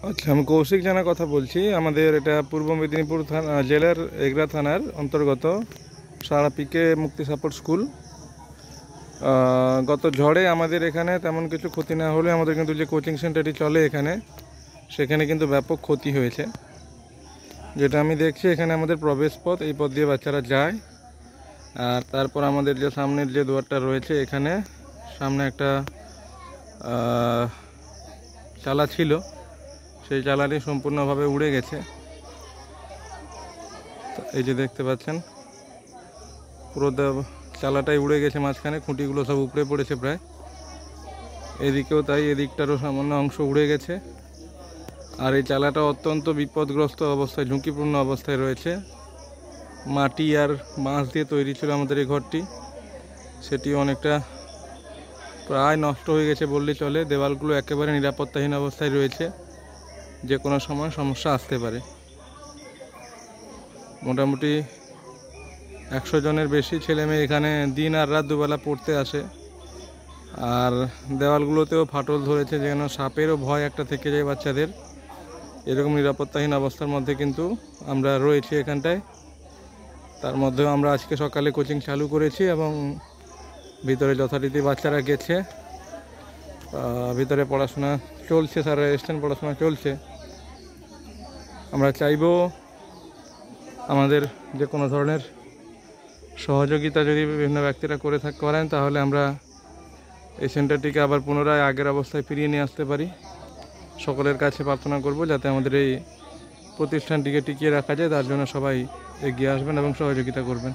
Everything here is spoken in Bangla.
আচ্ছা, আমি কৌশিক জানা কথা বলছি। আমাদের এটা পূর্ব মেদিনীপুর জেলার এগরা থানার অন্তর্গত সারাপিকে মুক্তি সাপোর্ট স্কুল। গত ঝড়ে আমাদের এখানে তেমন কিছু ক্ষতি না হলে আমাদের কিন্তু যে কোচিং সেন্টারটি চলে এখানে, সেখানে কিন্তু ব্যাপক ক্ষতি হয়েছে। যেটা আমি দেখছি, এখানে আমাদের প্রবেশ পথ, এই পথ দিয়ে বাচ্চারা যায়। আর তারপর আমাদের যে সামনের যে দুয়ারটা রয়েছে, এখানে সামনে একটা চালা ছিল, সেই চালাটি সম্পূর্ণভাবে উড়ে গেছে। এই যে দেখতে পাচ্ছেন, পুরো চালাটাই উড়ে গেছে, মাঝখানে খুঁটিগুলো সব উপড়ে পড়েছে প্রায়। এদিকেও তাই, এদিকটারও সামান্য অংশ উড়ে গেছে। আর এই চালাটা অত্যন্ত বিপদগ্রস্ত অবস্থায়, ঝুঁকিপূর্ণ অবস্থায় রয়েছে। মাটি আর বাঁশ দিয়ে তৈরি ছিল আমাদের এই ঘরটি, সেটি অনেকটা প্রায় নষ্ট হয়ে গেছে বললেই চলে। দেওয়ালগুলো একেবারে নিরাপত্তাহীন অবস্থায় রয়েছে, যে কোনো সময় সমস্যা আসতে পারে। মোটামুটি 100 জনের বেশি ছেলে মেয়ে এখানে দিন আর রাত দুবেলা পড়তে আসে। আর দেওয়ালগুলোতেও ফাটল ধরেছে, যেন সাপেরও ভয় একটা থেকে যায় বাচ্চাদের। এরকম নিরাপত্তাহীন অবস্থার মধ্যে কিন্তু আমরা রয়েছি এখানটায়। তার মধ্যেও আমরা আজকে সকালে কোচিং চালু করেছি এবং ভিতরে যথারীতি বাচ্চারা গেছে। ভিতরে পড়াশোনা চলছে, স্যাররা এসছেন, পড়াশোনা চলছে। আমরা চাইব আমাদের যে কোনো ধরনের সহযোগিতা যদি বিভিন্ন ব্যক্তিরা করেন, তাহলে আমরা এই সেন্টারটিকে আবার পুনরায় আগের অবস্থায় ফিরিয়ে নিয়ে আসতে পারি। সকলের কাছে প্রার্থনা করব যাতে আমাদের এই প্রতিষ্ঠানটিকে টিকিয়ে রাখা যায়। তার জন্য সবাই এগিয়ে আসবেন এবং সহযোগিতা করবেন।